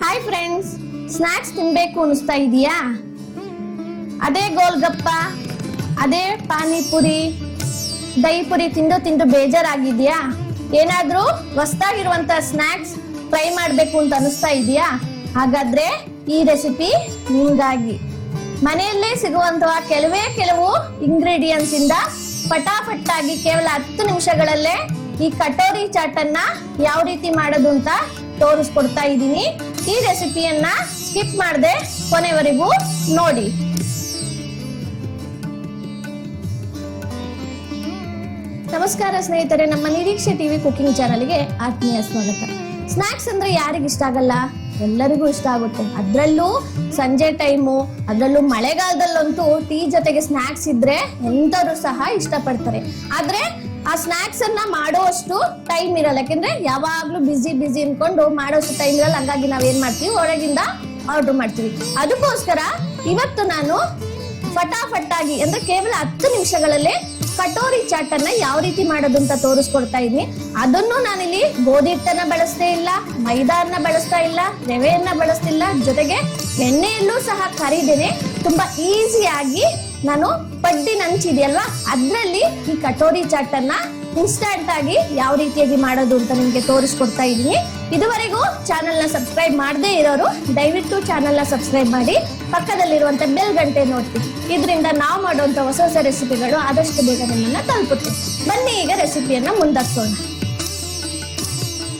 Hi friends, snacks ತಿನ್ಬೇಕು ಅನಿಸ್ತಾ ಇದೆಯಾ? ಅದೇ ಗೋಲ್ಗಪ್ಪ, ಅದೇ ಪಾನಿಪುರಿ, ದಹಿಪುರಿ ತಿಂದು ಬೇಜಾರಾಗಿದ್ಯಾ? ಏನಾದ್ರೂ ಹೊಸದಾಗಿರುವಂತ ಸ್ನಾಕ್ಸ್ ಟ್ರೈ ಮಾಡ್ಬೇಕು ಅಂತ ಅನಿಸ್ತಾ ಇದೆಯಾ? ಹಾಗಾದ್ರೆ ಈ ರೆಸಿಪಿ ನಿಮ್ಗಾಗಿ. ಮನೆಯಲ್ಲೇ ಸಿಗುವಂತಹ ಕೆಲವು ಇಂಗ್ರೀಡಿಯೆಂಟ್ಸ್ ಇಂದ ಪಟಾಪಟ್ಟಾಗಿ ಕೇವಲ 10 ನಿಮಿಷಗಳಲ್ಲೇ ಈ ಕಟೋರಿ ಚಾಟ್ ಅನ್ನ ಯಾವ ರೀತಿ ಮಾಡೋದು ಅಂತ ತೋರಿಸ್ಕೊಡ್ತಾ ಇದ್ದೀನಿ. ಈ ರೆಸಿಪಿಯನ್ನ ಸ್ಕಿಪ್ ಮಾಡದೆ ಕೊನೆವರೆಗೂ ನೋಡಿ. ನಮಸ್ಕಾರ ಸ್ನೇಹಿತರೆ, ನಮ್ಮ ನಿರೀಕ್ಷೆ ಟಿವಿ ಕುಕಿಂಗ್ ಚಾನಲ್ಗೆ ಆತ್ಮೀಯ ಸ್ವಾಗತ. ಸ್ನಾಕ್ಸ್ ಅಂದ್ರೆ ಯಾರಿಗ ಇಷ್ಟ ಆಗಲ್ಲ? ಎಲ್ಲರಿಗೂ ಇಷ್ಟ ಆಗುತ್ತೆ. ಅದ್ರಲ್ಲೂ ಸಂಜೆ ಟೈಮು, ಅದ್ರಲ್ಲೂ ಮಳೆಗಾಲದಲ್ಲಂತೂ ಟೀ ಜೊತೆಗೆ ಸ್ನಾಕ್ಸ್ ಇದ್ರೆ ಎಂತರು ಸಹ ಇಷ್ಟಪಡ್ತಾರೆ. ಆದ್ರೆ ಆ ಸ್ನಾಕ್ಸ್ ಅನ್ನ ಮಾಡುವಷ್ಟು ಟೈಮ್ ಇರಲ್ಲ, ಯಾಕೆಂದ್ರೆ ಯಾವಾಗ್ಲೂ ಬಿಸಿ ಅನ್ಕೊಂಡು ಮಾಡೋಷ್ಟು ಟೈಮ್ ಇರಲ್ಲ. ಹಂಗಾಗಿ ನಾವೇನ್ ಮಾಡ್ತೀವಿ, ಹೊರಗಿಂದ ಆರ್ಡರ್ ಮಾಡ್ತೀವಿ. ಅದಕ್ಕೋಸ್ಕರ ಇವತ್ತು ನಾನು ಫಟಾಫಟ್ಟಾಗಿ ಅಂದ್ರೆ ಕೇವಲ 10 ನಿಮಿಷಗಳಲ್ಲೇ ಕಟೋರಿ ಚಾಟ್ ಅನ್ನ ಯಾವ ರೀತಿ ಮಾಡೋದು ಅಂತ ತೋರಿಸ್ಕೊಡ್ತಾ ಇದ್ದೀನಿ. ಅದನ್ನು ನಾನಿಲ್ಲಿ ಗೋಧಿ ಹಿಟ್ಟನ್ನ ಬಳಸ್ತೇ ಇಲ್ಲ, ಮೈದಾನ ಬಳಸ್ತಾ ಇಲ್ಲ, ರವೆಯನ್ನ ಬಳಸ್ತಿಲ್ಲ, ಜೊತೆಗೆ ಎಣ್ಣೆಯಲ್ಲೂ ಸಹ ಕರಿದೇನೆ ತುಂಬಾ ಈಸಿಯಾಗಿ ನಾನು ಪಡ್ಡಿ ನಂಚಿದೆಯಲ್ವಾ ಅದ್ರಲ್ಲಿ ಈ ಕಟೋರಿ ಚಾಟ್ ಅನ್ನ ಇನ್ಸ್ಟಂಟ್ ಆಗಿ ಯಾವ ರೀತಿಯಾಗಿ ಮಾಡೋದು ಅಂತ ನಿಮ್ಗೆ ತೋರಿಸ್ಕೊಡ್ತಾ ಇದ್ದೀನಿ. ಇದುವರೆಗೂ ಚಾನೆಲ್ ನ ಸಬ್ಸ್ಕ್ರೈಬ್ ಮಾಡದೇ ಇರೋರು ದಯವಿಟ್ಟು ಚಾನೆಲ್ ನ ಸಬ್ಸ್ಕ್ರೈಬ್ ಮಾಡಿ, ಪಕ್ಕದಲ್ಲಿರುವಂತ ಬೆಲ್ ಗಂಟೆ ನೋಡ್ತೀವಿ. ಇದರಿಂದ ನಾವು ಮಾಡುವಂತ ಹೊಸ ರೆಸಿಪಿಗಳು ಆದಷ್ಟು ಬೇಗ ನಿಮ್ಮನ್ನ ತಲುಪುತ್ತೆ. ಬನ್ನಿ ಈಗ ರೆಸಿಪಿಯನ್ನ ಮುಂದುವರಿಸೋಣ.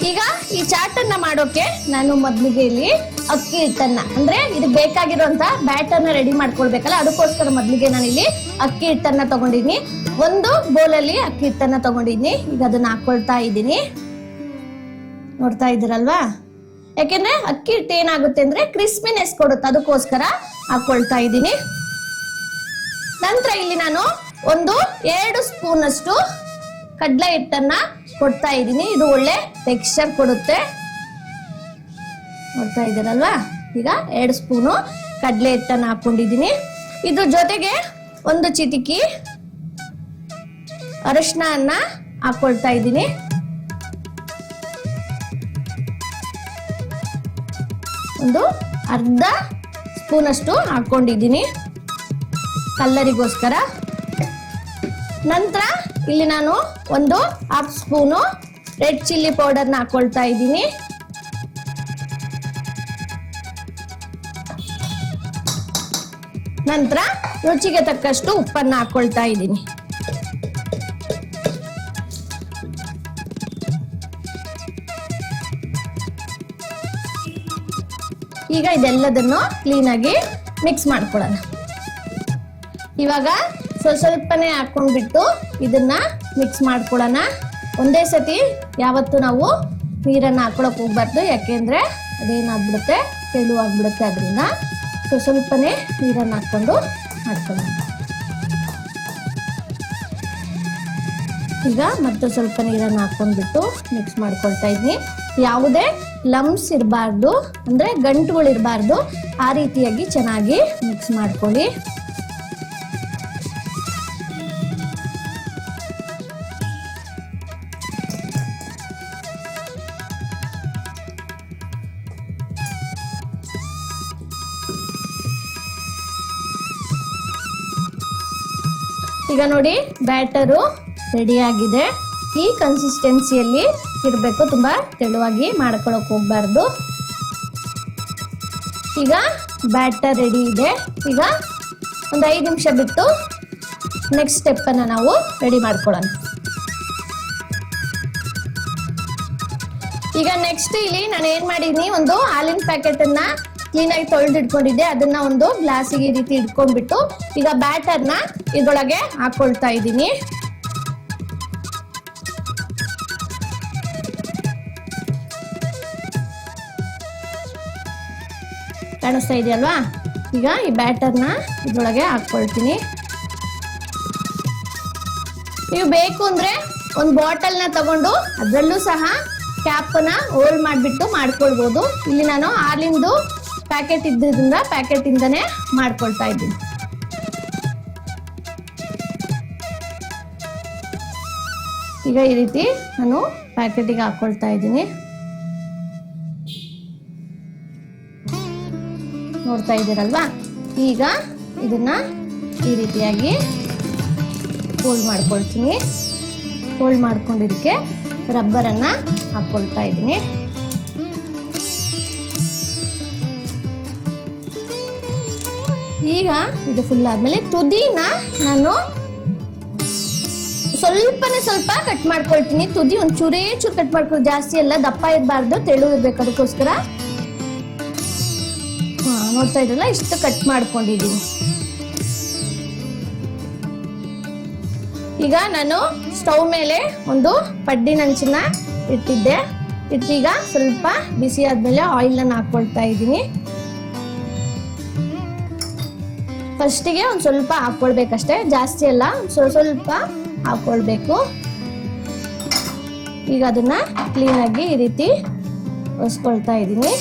ಈಗ ಈ ಚಾಟ್ ಅನ್ನ ಮಾಡೋಕೆ ನಾನು ಮೊದಲಿಗೆ ಇಲ್ಲಿ ಅಕ್ಕಿ ಹಿಟ್ಟನ್ನ ಅಂದ್ರೆ ಇದಕ್ಕೆ ಬೇಕಾಗಿರುವಂತ ಬ್ಯಾಟರ್ನ ರೆಡಿ ಮಾಡ್ಕೊಳ್ಬೇಕಲ್ಲ, ಅದಕ್ಕೋಸ್ಕರ ಮೊದಲಿಗೆ ನಾನು ಇಲ್ಲಿ ಅಕ್ಕಿ ಹಿಟ್ಟನ್ನ ತಗೊಂಡಿದ್ದೀನಿ. ಒಂದು ಬೌಲಲ್ಲಿ ಅಕ್ಕಿ ಹಿಟ್ಟನ್ನ ತಗೊಂಡಿದ್ದೀನಿ. ಈಗ ಅದನ್ನ ಹಾಕೊಳ್ತಾ ಇದ್ದೀನಿ. ನೋಡ್ತಾ ಇದ್ದೀರಲ್ವಾ? ಯಾಕೆಂದ್ರೆ ಅಕ್ಕಿ ಹಿಟ್ಟು ಏನಾಗುತ್ತೆ ಅಂದ್ರೆ ಕ್ರಿಸ್ಪಿನೆಸ್ ಕೊಡುತ್ತೆ, ಅದಕ್ಕೋಸ್ಕರ ಹಾಕೊಳ್ತಾ ಇದ್ದೀನಿ. ನಂತರ ಇಲ್ಲಿ ನಾನು ಒಂದು 2 ಸ್ಪೂನ್ ಅಷ್ಟು ಕಡಲೆ ಹಿಟ್ಟನ್ನ ಕೊಡ್ತಾ ಇದ್ದೀನಿ. ಇದು ಒಳ್ಳೆ ಟೆಕ್ಸ್ಚರ್ ಕೊಡುತ್ತೆ. ನೋಡ್ತಾ ಇದ್ದೀರಲ್ವಾ? ಈಗ 2 ಸ್ಪೂನು ಕಡಲೆ ಹಿಟ್ಟನ್ನ ಹಾಕೊಂಡಿದ್ದೀನಿ. ಇದ್ರ ಜೊತೆಗೆ ಒಂದು ಚಿಟಿಕಿ ಅರಿಶಿನ ಅನ್ನ ಹಾಕೊಳ್ತಾ ಇದ್ದೀನಿ. ಒಂದು ಅರ್ಧ ಸ್ಪೂನ್ ಅಷ್ಟು ಹಾಕೊಂಡಿದ್ದೀನಿ ಕಲ್ಲರಿಗೋಸ್ಕರ. ನಂತರ ಇಲ್ಲಿ ನಾನು ಒಂದು 1/2 ಸ್ಪೂನು ರೆಡ್ ಚಿಲ್ಲಿ ಪೌಡರ್ನ ಹಾಕೊಳ್ತಾ ಇದ್ದೀನಿ. ನಂತರ ರುಚಿಗೆ ತಕ್ಕಷ್ಟು ಉಪ್ಪನ್ನ ಹಾಕೊಳ್ತಾ ಇದ್ದೀನಿ. ಈಗ ಇದೆಲ್ಲದನ್ನು ಕ್ಲೀನ್ ಆಗಿ ಮಿಕ್ಸ್ ಮಾಡ್ಕೊಳ್ಳೋಣ. ಇವಾಗ ಸ್ವಲ್ಪನೇ ಹಾಕೊಂಡ್ಬಿಟ್ಟು ಇದನ್ನ ಮಿಕ್ಸ್ ಮಾಡ್ಕೊಳ್ಳೋಣ. ಒಂದೇ ಸತಿ ಯಾವತ್ತು ನಾವು ನೀರನ್ನ ಹಾಕೊಳಕ್ ಹೋಗ್ಬಾರ್ದು, ಯಾಕೆಂದ್ರೆ ಅದೇನಾಗ್ಬಿಡುತ್ತೆ, ತೆಳುವಾಗ್ಬಿಡುತ್ತೆ. ಅದರಿಂದ ಸ್ವಲ್ಪನೇ ನೀರನ್ನ ಹಾಕೊಂಡು ಮಾಡ್ಕೊಳ್ಳೋಣ. ಈಗ ಮತ್ತೆ ಸ್ವಲ್ಪ ನೀರನ್ನ ಹಾಕೊಂಡ್ಬಿಟ್ಟು ಮಿಕ್ಸ್ ಮಾಡ್ಕೊಳ್ತಾ ಇದ್ದೀನಿ. ಯಾವುದೇ ಲಂಪ್ಸ್ ಇರಬಾರ್ದು, ಅಂದ್ರೆ ಗಂಟುಗಳು ಇರಬಾರ್ದು. ಆ ರೀತಿಯಾಗಿ ಚೆನ್ನಾಗಿ ಮಿಕ್ಸ್ ಮಾಡ್ಕೊಳ್ಳಿ. ಈಗ ನೋಡಿ, ಬ್ಯಾಟರು ರೆಡಿ ಆಗಿದೆ. ಈ ಕನ್ಸಿಸ್ಟೆನ್ಸಿಯಲ್ಲಿ ಇರಬೇಕು, ತುಂಬಾ ತೆಳುವಾಗಿ ಮಾಡ್ಕೊಳಕ್ ಹೋಗ್ಬಾರ್ದು. ಈಗ ಬ್ಯಾಟರ್ ರೆಡಿ ಇದೆ. ಈಗ ಒಂದು 5 ನಿಮಿಷ ಬಿಟ್ಟು ನೆಕ್ಸ್ಟ್ ಸ್ಟೆಪ್ ಅನ್ನ ನಾವು ರೆಡಿ ಮಾಡ್ಕೊಳ್ಳೋಣ. ಈಗ ನೆಕ್ಸ್ಟ್ ಇಲ್ಲಿ ನಾನು ಏನ್ ಮಾಡಿದೀನಿ, ಒಂದು ಹಾಲಿನ ಪ್ಯಾಕೆಟ್ ಅನ್ನ ಕ್ಲೀನಾಗಿ ತೊಳೆದಿಟ್ಕೊಂಡಿದ್ದೆ. ಅದನ್ನ ಒಂದು ಗ್ಲಾಸಿಗೆ ಈ ರೀತಿ ಇಟ್ಕೊಂಡ್ಬಿಟ್ಟು ಈಗ ಬ್ಯಾಟರ್ನ ಇದ್ರೊಳಗೆ ಹಾಕೊಳ್ತಾ ಇದ್ದೀನಿ. ಕಾಣಿಸ್ತಾ ಇದೆಯಲ್ವಾ? ಈಗ ಈ ಬ್ಯಾಟರ್ನ ಇದ್ರೊಳಗೆ ಹಾಕೊಳ್ತೀನಿ. ನೀವು ಬೇಕು ಅಂದ್ರೆ ಒಂದು ಬಾಟಲ್ನ ತಗೊಂಡು ಅದರಲ್ಲೂ ಸಹ ಕ್ಯಾಪ್ನ ಹೋಲ್ಡ್ ಮಾಡಿಬಿಟ್ಟು ಮಾಡ್ಕೊಳ್ಬಹುದು. ಇಲ್ಲಿ ನಾನು ಹಾಲಿಂದು ಪ್ಯಾಕೆಟ್ ಇದ್ದಿದ್ರಿಂದ ಪ್ಯಾಕೆಟ್ ಇಂದನೇ ಮಾಡ್ಕೊಳ್ತಾ ಇದ್ದೀನಿ. ಈಗ ಈ ರೀತಿ ನಾನು ಪ್ಯಾಕೆಟಿಗೆ ಹಾಕೊಳ್ತಾ ಇದ್ದೀನಿ. ನೋಡ್ತಾ ಇದ್ದೀರಲ್ವಾ. ಈಗ ಇದನ್ನ ಈ ರೀತಿಯಾಗಿ ಫೋಲ್ಡ್ ಮಾಡ್ಕೊಳ್ತೀನಿ. ಫೋಲ್ಡ್ ಮಾಡ್ಕೊಂಡಿದ್ದಕ್ಕೆ ರಬ್ಬರನ್ನು ಹಾಕ್ಕೊಳ್ತಾ ಇದ್ದೀನಿ. ಈಗ ಇದು ಫುಲ್ ಆದ್ಮೇಲೆ ತುದಿನ ನಾನು ಸ್ವಲ್ಪ ಕಟ್ ಮಾಡ್ಕೊಳ್ತೀನಿ. ತುದಿ ಒಂದು ಚೂರು ಕಟ್ ಮಾಡ್ಕೊಳ್ಳಿ, ಜಾಸ್ತಿ ಎಲ್ಲ ದಪ್ಪ ಇರಬಾರ್ದು, ತೆಳು ಇರ್ಬೇಕು. ಅದಕ್ಕೋಸ್ಕರ ನೋಡ್ತಾ ಇದ್ರಲ್ಲ, ಇಷ್ಟು ಕಟ್ ಮಾಡ್ಕೊಂಡಿದ್ದೀನಿ. ಈಗ ನಾನು ಸ್ಟವ್ ಮೇಲೆ ಒಂದು ಪಡ್ಡಿನಂಚನ್ನ ಇಟ್ಟಿದ್ದೆ. ಈಗ ಸ್ವಲ್ಪ ಬಿಸಿ ಆದ್ಮೇಲೆ ಆಯಿಲ್ ಅನ್ನು ಹಾಕೊಳ್ತಾ ಇದ್ದೀನಿ. ಫಸ್ಟಿಗೆ ಒಂದು ಸ್ವಲ್ಪ ಹಾಕೊಳ್ಬೇಕಷ್ಟೇ, ಜಾಸ್ತಿ ಎಲ್ಲ ಸ್ವಲ್ಪ ಹಾಕೊಳ್ಬೇಕು. ಈಗ ಅದನ್ನ ಕ್ಲೀನಾಗಿ ಈ ರೀತಿ ಒರೆಸ್ಕೊಳ್ತಾ ಇದ್ದೀನಿ.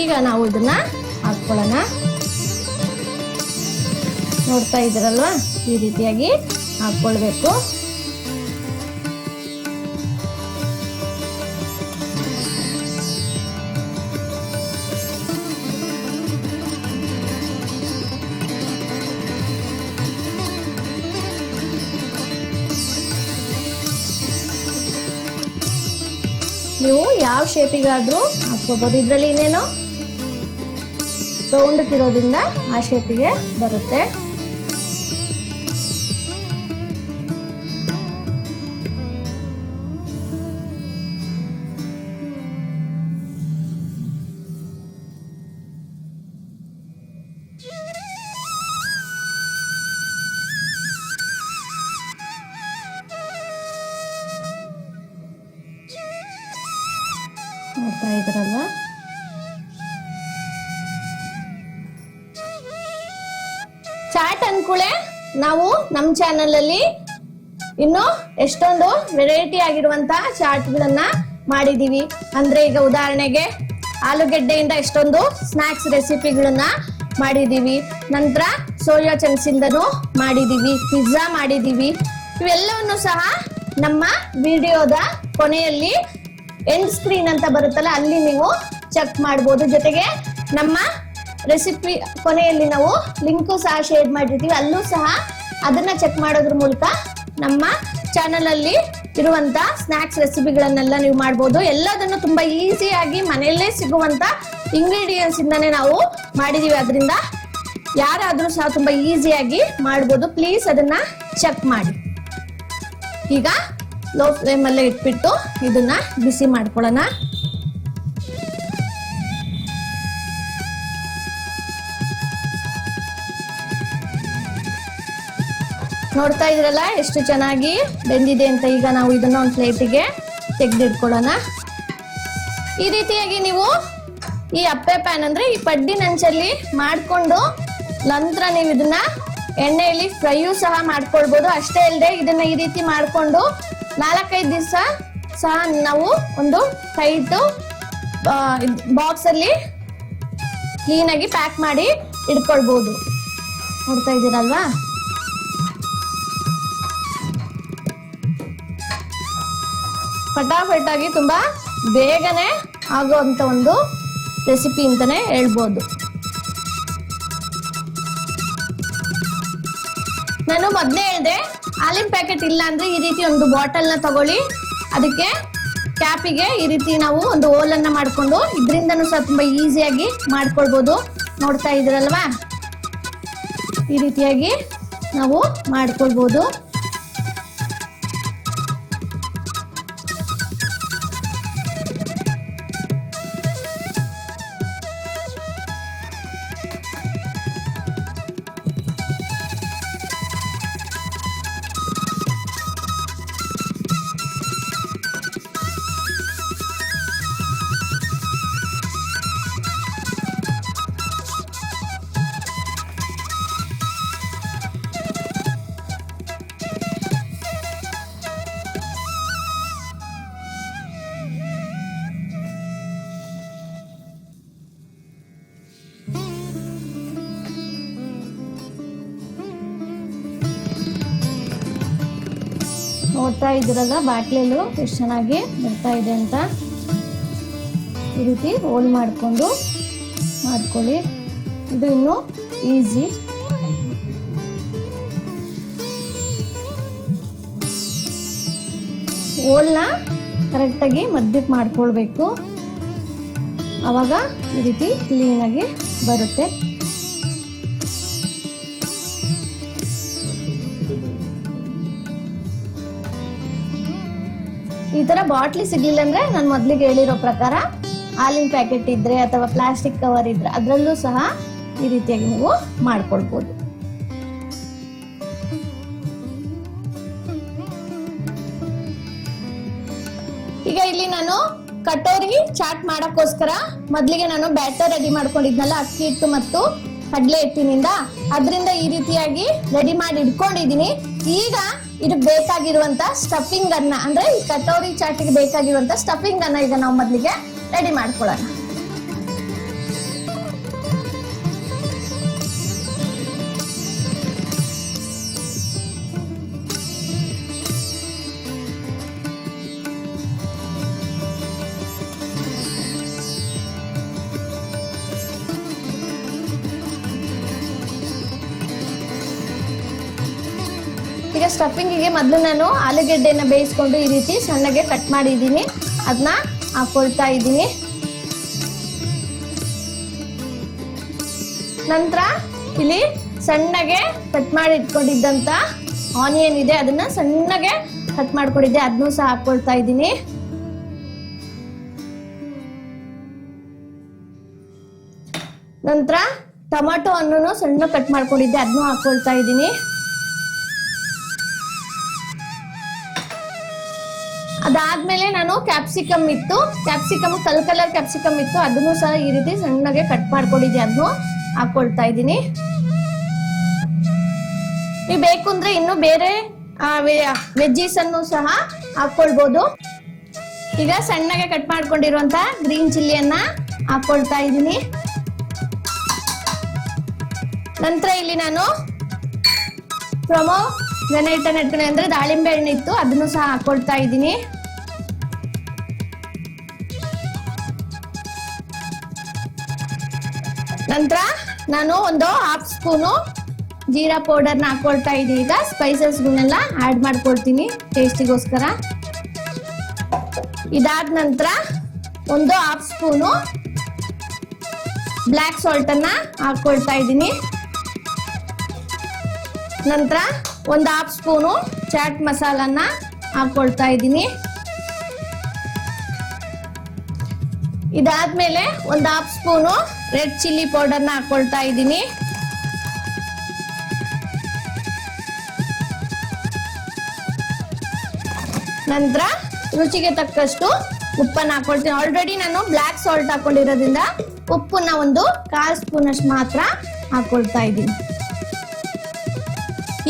ಈಗ ನಾವು ಇದನ್ನ ಹಾಕೊಳ್ಳೋಣ. ನೋಡ್ತಾ ಇದ್ದೀರಲ್ವಾ, ಈ ರೀತಿಯಾಗಿ ಹಾಕೊಳ್ಬೇಕು. ನೀವು ಯಾವ ಶೇಪಿಗಾದ್ರೂ ಹಾಕ್ಕೋಬಹುದು. ಇದರಲ್ಲಿ ಇನ್ನೇನು ರೌಂಡ್ ಇರೋದ್ರಿಂದ ಆ ಶೇಪಿಗೆ ಬರುತ್ತೆ. ನೋಡ್ತಾ ಇದ್ರಲ್ವಾ, ಚಾಟ್ ಅನ್ಕೂಳೆ ನಾವು ನಮ್ಮ ಚಾನಲ್ ಅಲ್ಲಿ ಇನ್ನು ಎಷ್ಟೊಂದು ವೆರೈಟಿ ಆಗಿರುವಂತ ಚಾಟ್ಗಳನ್ನ ಮಾಡಿದೀವಿ. ಅಂದ್ರೆ ಈಗ ಉದಾಹರಣೆಗೆ ಆಲೂಗೆಡ್ಡೆಯಿಂದ ಎಷ್ಟೊಂದು ಸ್ನಾಕ್ಸ್ ರೆಸಿಪಿಗಳನ್ನ ಮಾಡಿದೀವಿ. ನಂತರ ಸೋಯಾ ಚಂಕ್ಸ್ ಇಂದನೂ ಮಾಡಿದೀವಿ, ಪಿಜ್ಜಾ ಮಾಡಿದೀವಿ. ಇವೆಲ್ಲವನ್ನು ಸಹ ನಮ್ಮ ವಿಡಿಯೋದ ಕೊನೆಯಲ್ಲಿ ಎಂಡ್ ಸ್ಕ್ರೀನ್ ಅಂತ ಬರುತ್ತಲ್ಲ, ಅಲ್ಲಿ ನೀವು ಚೆಕ್ ಮಾಡಬಹುದು. ಜೊತೆಗೆ ನಮ್ಮ ರೆಸಿಪಿ ಕೊನೆಯಲ್ಲಿ ನಾವು ಲಿಂಕು ಸಹ ಶೇರ್ ಮಾಡಿರ್ತೀವಿ, ಅಲ್ಲೂ ಸಹ ಅದನ್ನ ಚೆಕ್ ಮಾಡೋದ್ರ ಮೂಲಕ ನಮ್ಮ ಚಾನಲ್ ಅಲ್ಲಿ ಇರುವಂತ ಸ್ನಾಕ್ಸ್ ರೆಸಿಪಿಗಳನ್ನೆಲ್ಲ ನೀವು ಮಾಡಬಹುದು. ಎಲ್ಲದನ್ನು ತುಂಬಾ ಈಸಿಯಾಗಿ ಮನೆಯಲ್ಲೇ ಸಿಗುವಂತ ಇಂಗ್ರೀಡಿಯೆಂಟ್ಸ್ ಇಂದಾನೆ ನಾವು ಮಾಡಿದೀವಿ. ಅದರಿಂದ ಯಾರಾದ್ರೂ ಸಹ ತುಂಬಾ ಈಸಿಯಾಗಿ ಮಾಡಬಹುದು. ಪ್ಲೀಸ್ ಅದನ್ನ ಚೆಕ್ ಮಾಡಿ. ಈಗ ಲೋ ಫ್ಲೇಮ್ ಅಲ್ಲೇ ಇಟ್ಬಿಟ್ಟು ಇದನ್ನ ಬಿಸಿ ಮಾಡ್ಕೊಳ್ಳೋಣ. ನೋಡ್ತಾ ಇದ್ರಲ್ಲ ಎಷ್ಟು ಚೆನ್ನಾಗಿ ಬೆಂದಿದೆ ಅಂತ. ಈಗ ನಾವು ಇದನ್ನ ಒಂದು ಪ್ಲೇಟಿಗೆ ತೆಗೆದಿಟ್ಕೊಳ್ಳೋಣ. ಈ ರೀತಿಯಾಗಿ ನೀವು ಈ ಅಪ್ಪೆ ಪ್ಯಾನ್ ಅಂದ್ರೆ ಈ ಪಡ್ಡಿನಂಚಲ್ಲಿ ಮಾಡ್ಕೊಂಡು ನಂತರ ನೀವು ಇದನ್ನ ಎಣ್ಣೆಯಲ್ಲಿ ಫ್ರೈಯೂ ಸಹ ಮಾಡ್ಕೊಳ್ಬಹುದು. ಅಷ್ಟೇ ಅಲ್ಲದೆ ಇದನ್ನ ಈ ರೀತಿ ಮಾಡ್ಕೊಂಡು 4-5 ದಿವಸ ಸಹ ನಾವು ಒಂದು ಟೈಟ್ ಬಾಕ್ಸ್ ಅಲ್ಲಿ ಕ್ಲೀನ್ ಆಗಿ ಪ್ಯಾಕ್ ಮಾಡಿ ಇಟ್ಕೊಳ್ಬಹುದು. ನೋಡ್ತಾ ಇದ್ದೀರಲ್ವಾ, ಫಟಾಫಟಾಗಿ ತುಂಬಾ ಬೇಗನೆ ಆಗುವಂತ ಒಂದು ರೆಸಿಪಿ ಅಂತಾನೆ ಹೇಳ್ಬೋದು. ನಾನು ಮೊದಲೇ ಹೇಳಿದೆ, ಹಾಲಿನ ಪ್ಯಾಕೆಟ್ ಇಲ್ಲ ಅಂದ್ರೆ ಈ ರೀತಿ ಒಂದು ಬಾಟಲ್ ನ ತಗೊಳ್ಳಿ. ಅದಕ್ಕೆ ಕ್ಯಾಪಿಗೆ ಈ ರೀತಿ ನಾವು ಒಂದು ಹೋಲ್ ಅನ್ನ ಮಾಡ್ಕೊಂಡು ಇದರಿಂದನೂ ಸಹ ತುಂಬಾ ಈಸಿಯಾಗಿ ಮಾಡ್ಕೊಳ್ಬಹುದು. ನೋಡ್ತಾ ಇದ್ರಲ್ವಾ, ಈ ರೀತಿಯಾಗಿ ನಾವು ಮಾಡ್ಕೊಳ್ಬಹುದು. ನೋಡ್ತಾ ಇದ್ದೀರಲ್ಲ ಬಾಟ್ಲಲ್ಲೂ ಎಷ್ಟು ಚೆನ್ನಾಗಿ ಬರ್ತಾ ಇದೆ ಅಂತ. ಈ ರೀತಿ ಹೋಲ್ ಮಾಡ್ಕೊಳ್ಳಿ. ಇದು ಇನ್ನು ಈಸಿ. ಹೋಲ್ನ ಕರೆಕ್ಟಾಗಿ ಮಧ್ಯಕ್ಕೆ ಮಾಡ್ಕೊಳ್ಬೇಕು, ಆವಾಗ ಈ ರೀತಿ ಕ್ಲೀನಾಗಿ ಬರುತ್ತೆ. ಈ ತರ ಬಾಟ್ಲಿ ಸಿಗ್ಲಿಲ್ಲ ಅಂದ್ರೆ ನಾನು ಮೊದ್ಲಿಗೆ ಹೇಳಿರೋ ಪ್ರಕಾರ ಹಾಲಿನ ಪ್ಯಾಕೆಟ್ ಇದ್ರೆ ಅಥವಾ ಪ್ಲಾಸ್ಟಿಕ್ ಕವರ್ ಇದ್ರೆ ಅದರಲ್ಲೂ ಸಹ ಈ ರೀತಿಯಾಗಿ ನೀವು ಮಾಡ್ಕೊಳ್ಬಹುದು. ಈಗ ಇಲ್ಲಿ ನಾನು ಕಟೋರಿ ಚಾಟ್ ಮಾಡಕ್ಕೋಸ್ಕರ ಮೊದ್ಲಿಗೆ ನಾನು ಬ್ಯಾಟರ್ ರೆಡಿ ಮಾಡ್ಕೊಂಡಿದ್ನಲ್ಲ, ಅಕ್ಕಿ ಹಿಟ್ಟು ಮತ್ತು ಕಡಲೆ ಹಿಟ್ಟಿನಿಂದ, ಅದರಿಂದ ಈ ರೀತಿಯಾಗಿ ರೆಡಿ ಮಾಡಿ ಇಟ್ಕೊಂಡಿದೀನಿ. ಈಗ ಇದಕ್ಕೆ ಬೇಕಾಗಿರುವಂತ ಸ್ಟಫಿಂಗ್ ಅನ್ನ, ಅಂದ್ರೆ ಈ ಕಟೋರಿ ಚಾಟಿಗೆ ಬೇಕಾಗಿರುವಂತ ಸ್ಟಫಿಂಗ್ ಅನ್ನ ಈಗ ನಾವು ಮೊದಲಿಗೆ ರೆಡಿ ಮಾಡ್ಕೊಳ್ಳೋಣ. ಈಗ ಸ್ಟಫಿಂಗಿಗೆ ಮೊದಲು ನಾನು ಆಲೂಗೆಡ್ಡೆನ ಬೇಯಿಸ್ಕೊಂಡು ಈ ರೀತಿ ಸಣ್ಣಗೆ ಕಟ್ ಮಾಡಿದ್ದೀನಿ, ಅದನ್ನ ಹಾಕೊಳ್ತಾ ಇದ್ದೀನಿ. ನಂತರ ಇಲ್ಲಿ ಸಣ್ಣಗೆ ಕಟ್ ಮಾಡಿ ಇಟ್ಕೊಂಡಿದ್ದಂತ ಆನಿಯನ್ ಇದೆ, ಅದನ್ನ ಸಣ್ಣಗೆ ಕಟ್ ಮಾಡ್ಕೊಂಡಿದ್ದೆ, ಅದನ್ನೂ ಸಹ ಹಾಕೊಳ್ತಾ ಇದ್ದೀನಿ. ನಂತರ ಟೊಮಾಟೊ ಹಣ್ಣನ್ನು ಸಣ್ಣ ಕಟ್ ಮಾಡ್ಕೊಂಡಿದ್ದೆ, ಅದನ್ನೂ ಹಾಕೊಳ್ತಾ ಇದ್ದೀನಿ. ಅದಾದ್ಮೇಲೆ ನಾನು ಕ್ಯಾಪ್ಸಿಕಮ್ ಕಲರ್ ಕ್ಯಾಪ್ಸಿಕಮ್ ಇತ್ತು, ಅದನ್ನು ಸಹ ಈ ರೀತಿ ಸಣ್ಣಗೆ ಕಟ್ ಮಾಡ್ಕೊಂಡಿದ್ದೆ, ಅದನ್ನು ಹಾಕೊಳ್ತಾ ಇದ್ದೀನಿ. ನೀವು ಬೇಕು ಅಂದ್ರೆ ಇನ್ನು ಬೇರೆ ವೆಜ್ಜೀಸ್ ಅನ್ನು ಸಹ ಹಾಕೊಳ್ಬಹುದು. ಈಗ ಸಣ್ಣಗೆ ಕಟ್ ಮಾಡ್ಕೊಂಡಿರುವಂತ ಗ್ರೀನ್ ಚಿಲ್ಲಿಯನ್ನ ಹಾಕೊಳ್ತಾ ಇದ್ದೀನಿ. ನಂತರ ಇಲ್ಲಿ ನಾನು ಪ್ರೊಮೋಗ್ರಾನೇಟ್ ಅಂದ್ರೆ ದಾಳಿಂಬೆ ಹಣ್ಣು ಇತ್ತು, ಅದನ್ನು ಸಹ ಹಾಕೊಳ್ತಾ ಇದ್ದೀನಿ. ನಂತರ ನಾನು ಒಂದು 1/2 ಸ್ಪೂನು ಜೀರಾ ಪೌಡರ್ನ ಹಾಕೊಳ್ತಾ ಇದ್ದೀನಿ. ಈಗ ಸ್ಪೈಸಸ್ಗಳನ್ನೆಲ್ಲ ಆಡ್ ಮಾಡ್ಕೊಳ್ತೀನಿ ಟೇಸ್ಟಿಗೋಸ್ಕರ. ಇದಾದ ನಂತರ ಒಂದು 1/2 ಸ್ಪೂನು ಬ್ಲ್ಯಾಕ್ ಸಾಲ್ಟ್ ಅನ್ನ ಹಾಕೊಳ್ತಾ ಇದ್ದೀನಿ. ನಂತರ ಒಂದು 1/2 ಸ್ಪೂನು ಚಾಟ್ ಮಸಾಲನ್ನ ಹಾಕೊಳ್ತಾ ಇದ್ದೀನಿ. ಇದಾದ್ಮೇಲೆ ಒಂದು 1/2 ಸ್ಪೂನು ರೆಡ್ ಚಿಲ್ಲಿ ಪೌಡರ್ನ ಹಾಕೊಳ್ತಾ ಇದ್ದೀನಿ. ನಂತರ ರುಚಿಗೆ ತಕ್ಕಷ್ಟು ಉಪ್ಪನ್ನ ಹಾಕೊಳ್ತೀನಿ. ಆಲ್ರೆಡಿ ನಾನು ಬ್ಲ್ಯಾಕ್ ಸಾಲ್ಟ್ ಹಾಕೊಂಡಿರೋದ್ರಿಂದ ಉಪ್ಪನ್ನ ಒಂದು 1/4 ಸ್ಪೂನ್ ಅಷ್ಟು ಮಾತ್ರ ಹಾಕೊಳ್ತಾ ಇದ್ದೀನಿ.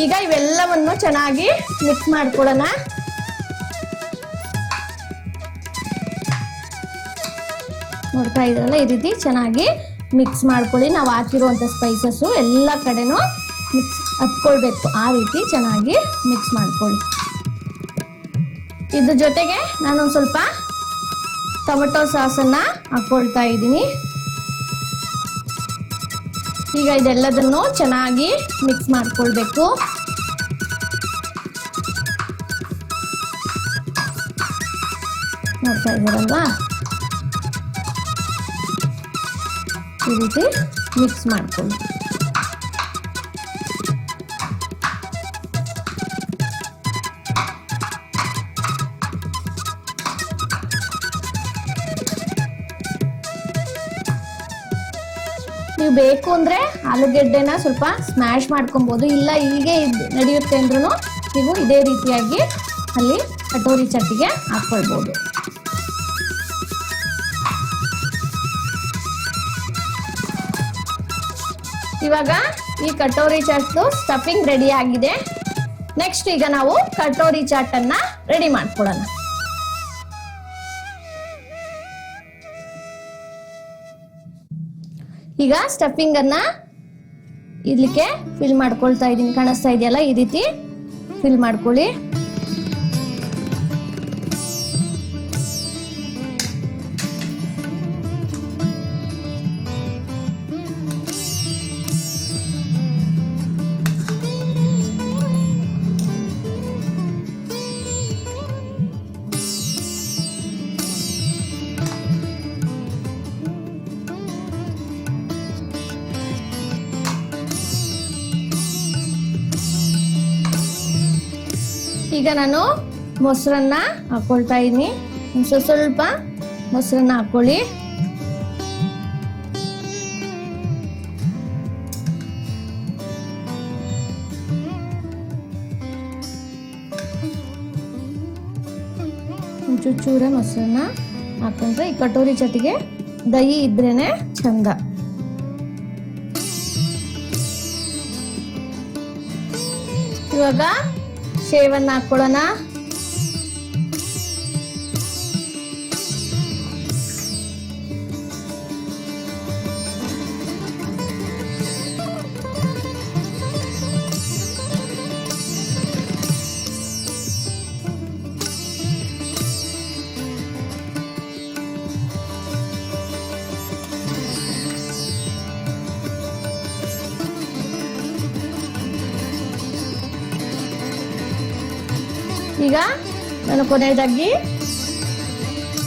ಈಗ ಇವೆಲ್ಲವನ್ನು ಚೆನ್ನಾಗಿ ಮಿಕ್ಸ್ ಮಾಡ್ಕೊಳ್ಳೋಣ. ನೋಡ್ತಾ ಇದ್ರಲ್ಲ, ಈ ರೀತಿ ಚೆನ್ನಾಗಿ ಮಿಕ್ಸ್ ಮಾಡ್ಕೊಳ್ಳಿ. ನಾವು ಹಾಕಿರುವಂತ ಸ್ಪೈಸಸ್ ಎಲ್ಲ ಕಡೆನೂ ಮಿಕ್ಸ್ ಹತ್ಕೊಳ್ಬೇಕು, ಆ ರೀತಿ ಚೆನ್ನಾಗಿ ಮಿಕ್ಸ್ ಮಾಡ್ಕೊಳ್ಳಿ. ಇದ್ರ ಜೊತೆಗೆ ನಾನು ಸ್ವಲ್ಪ ಟೊಮೆಟೊ ಸಾಸನ್ನ ಹಾಕೊಳ್ತಾ ಇದ್ದೀನಿ. ಈಗ ಇದೆಲ್ಲದನ್ನು ಚೆನ್ನಾಗಿ ಮಿಕ್ಸ್ ಮಾಡ್ಕೊಳ್ಬೇಕು. ನೋಡ್ತಾ ಇದ್ದೀರಲ್ವಾ, ಈ ರೀತಿ ಮಿಕ್ಸ್ ಮಾಡ್ಕೊಳ್ಳಿ. ನೀವು ಬೇಕು ಅಂದ್ರೆ ಆಲೂಗೆಡ್ಡೆನ ಸ್ವಲ್ಪ ಸ್ಮ್ಯಾಶ್ ಮಾಡ್ಕೊಬಹುದು, ಇಲ್ಲ ಹೀಗೆ ನಡೆಯುತ್ತೆ ಅಂದ್ರೂ ನೀವು ಇದೇ ರೀತಿಯಾಗಿ ಅಲ್ಲಿ ಕಟೋರಿ ಚಟ್ನಿಗೆ ಹಾಕೊಳ್ಬಹುದು. ಇವಾಗ ಈ ಕಟೋರಿ ಚಾಟ್ದು ಸ್ಟಫಿಂಗ್ ರೆಡಿ ಆಗಿದೆ. ನೆಕ್ಸ್ಟ್ ಈಗ ನಾವು ಕಟೋರಿ ಚಾಟ್ ಅನ್ನ ರೆಡಿ ಮಾಡ್ಕೊಳ್ಳೋಣ. ಈಗ ಸ್ಟಫಿಂಗ್ ಅನ್ನ ಇದಕ್ಕೆ ಫಿಲ್ ಮಾಡ್ಕೊಳ್ತಾ ಇದೀನಿ. ಕಾಣಿಸ್ತಾ ಇದೆಯಲ್ಲ, ಈ ರೀತಿ ಫಿಲ್ ಮಾಡ್ಕೊಳ್ಳಿ. ಈಗ ನಾನು ಮೊಸರನ್ನ ಹಾಕೊಳ್ತಾ ಇದ್ದೀನಿ. ಸ್ವಲ್ಪ ಮೊಸರನ್ನ ಹಾಕೊಳ್ಳಿ. ಚೂರ ಮೊಸರನ್ನ ಹಾಕೊಂಡ್ರೆ ಈ ಕಟೋರಿ ಚಟಿಗೆ ದಹಿ ಇದ್ರೇನೆ ಚಂದ. ಇವಾಗ ಶೇವನ್ನ ಹಾಕೊಳ್ಳೋಣ. ಈಗ ನಾನು ಕೊನೆಯದಾಗಿ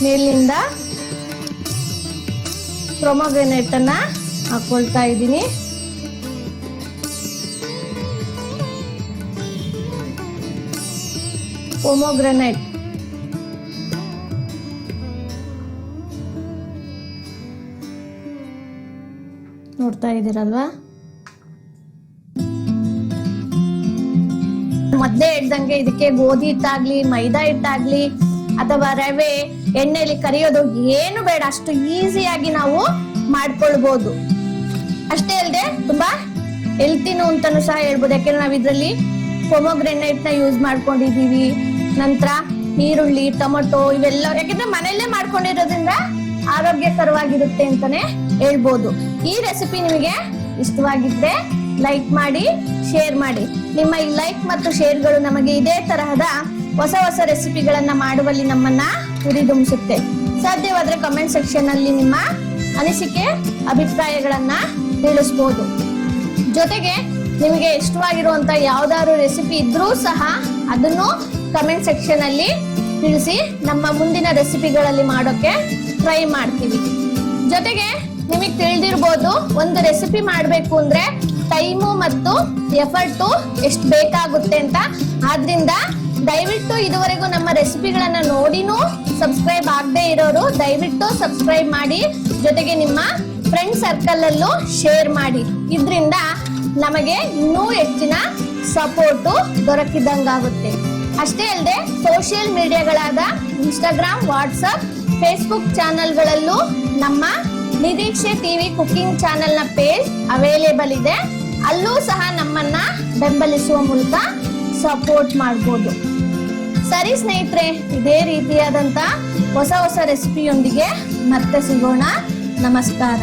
ಮೇಲಿನಿಂದ ಪೊಮೊಗ್ರಾನೇಟ್ ಅನ್ನ ಹಾಕೊಳ್ತಾ ಇದ್ದೀನಿ. ಪೊಮೊಗ್ರಾನೇಟ್ ನೋಡ್ತಾ ಇದ್ದೀರಲ್ವಾ? ಮೊದಲೇ ಹೇಳ್ದಂಗೆ ಇದಕ್ಕೆ ಗೋಧಿ ಹಿಟ್ಟಾಗ್ಲಿ ಮೈದಾ ಹಿಟ್ಟಾಗ್ಲಿ ಅಥವಾ ರವೆ ಎಣ್ಣೆಲಿ ಕರಿಯೋದು ಏನು ಬೇಡ, ಅಷ್ಟು ಈಸಿಯಾಗಿ ನಾವು ಮಾಡ್ಕೊಳ್ಬಹುದು. ಅಷ್ಟೇ ಅಲ್ಲದೆ ತುಂಬಾ ಹೆಲ್ತಿನೂ ಅಂತಾನು ಸಹ ಹೇಳ್ಬೋದು. ಯಾಕೆಂದ್ರೆ ನಾವ್ ಇದ್ರಲ್ಲಿ ಪೊಮೊಗ್ರಾನೇಟ್ ನ ಯೂಸ್ ಮಾಡ್ಕೊಂಡಿದೀವಿ. ನಂತರ ಈರುಳ್ಳಿ, ಟೊಮೊಟೊ ಇವೆಲ್ಲ ಯಾಕೆಂದ್ರೆ ಮನೆಯಲ್ಲೇ ಮಾಡ್ಕೊಂಡಿರೋದ್ರಿಂದ ಆರೋಗ್ಯಕರವಾಗಿರುತ್ತೆ ಅಂತಾನೆ ಹೇಳ್ಬೋದು. ಈ ರೆಸಿಪಿ ನಿಮಗೆ ಇಷ್ಟವಾಗಿದ್ರೆ ಲೈಕ್ ಮಾಡಿ, ಶೇರ್ ಮಾಡಿ. ನಿಮ್ಮ ಈ ಲೈಕ್ ಮತ್ತು ಶೇರ್ಗಳು ನಮಗೆ ಇದೇ ತರಹದ ಹೊಸ ಹೊಸ ರೆಸಿಪಿಗಳನ್ನ ಮಾಡುವಲ್ಲಿ ನಮ್ಮನ್ನ ಹುರಿದುಂಬಿಸುತ್ತೆ. ಸಾಧ್ಯವಾದ್ರೆ ಕಮೆಂಟ್ ಸೆಕ್ಷನ್ ಅಲ್ಲಿ ನಿಮ್ಮ ಅನಿಸಿಕೆ ಅಭಿಪ್ರಾಯಗಳನ್ನ ತಿಳಿಸಬಹುದು. ಜೊತೆಗೆ ನಿಮಗೆ ಇಷ್ಟವಾಗಿರುವಂತ ಯಾವ್ದಾದ್ರು ರೆಸಿಪಿ ಇದ್ರೂ ಸಹ ಅದನ್ನು ಕಮೆಂಟ್ ಸೆಕ್ಷನ್ ಅಲ್ಲಿ ತಿಳಿಸಿ. ನಮ್ಮ ಮುಂದಿನ ರೆಸಿಪಿಗಳಲ್ಲಿ ಮಾಡೋಕೆ ಟ್ರೈ ಮಾಡ್ತೀವಿ. ಜೊತೆಗೆ ನಿಮಗೆ ತಿಳಿದಿರ್ಬೋದು, ಒಂದು ರೆಸಿಪಿ ಮಾಡ್ಬೇಕು ಅಂದ್ರೆ ಟೈಮು ಮತ್ತು ಎಫರ್ಟು ಎಷ್ಟು ಬೇಕಾಗುತ್ತೆ ಅಂತ. ಆದ್ರಿಂದ ದಯವಿಟ್ಟು ಇದುವರೆಗೂ ನಮ್ಮ ರೆಸಿಪಿಗಳನ್ನ ನೋಡಿನೂ ಸಬ್ಸ್ಕ್ರೈಬ್ ಆಗದೆ ಇರೋರು ದಯವಿಟ್ಟು ಸಬ್ಸ್ಕ್ರೈಬ್ ಮಾಡಿ. ಜೊತೆಗೆ ನಿಮ್ಮ ಫ್ರೆಂಡ್ ಸರ್ಕಲ್ ಅಲ್ಲೂ ಶೇರ್ ಮಾಡಿ. ಇದರಿಂದ ನಮಗೆ ಇನ್ನೂ ಹೆಚ್ಚಿನ ಸಪೋರ್ಟು ದೊರಕಿದಂಗಾಗುತ್ತೆ. ಅಷ್ಟೇ ಅಲ್ಲದೆ ಸೋಷಿಯಲ್ ಮೀಡಿಯಾಗಳಾದ ಇನ್ಸ್ಟಾಗ್ರಾಮ್, ವಾಟ್ಸಪ್, ಫೇಸ್ಬುಕ್ ಚಾನೆಲ್ಗಳಲ್ಲೂ ನಮ್ಮ ನಿರೀಕ್ಷೆ ಟಿವಿ ಕುಕಿಂಗ್ ಚಾನೆಲ್ ನ ಪೇಜ್ ಅವೈಲೇಬಲ್ ಇದೆ. ಅಲ್ಲೂ ಸಹ ನಮ್ಮನ್ನ ಬೆಂಬಲಿಸುವ ಮೂಲಕ ಸಪೋರ್ಟ್ ಮಾಡಬಹುದು. ಸರಿ ಸ್ನೇಹಿತರೆ, ಇದೇ ರೀತಿಯಾದಂತ ಹೊಸ ಹೊಸ ರೆಸಿಪಿಯೊಂದಿಗೆ ಮತ್ತೆ ಸಿಗೋಣ. ನಮಸ್ಕಾರ.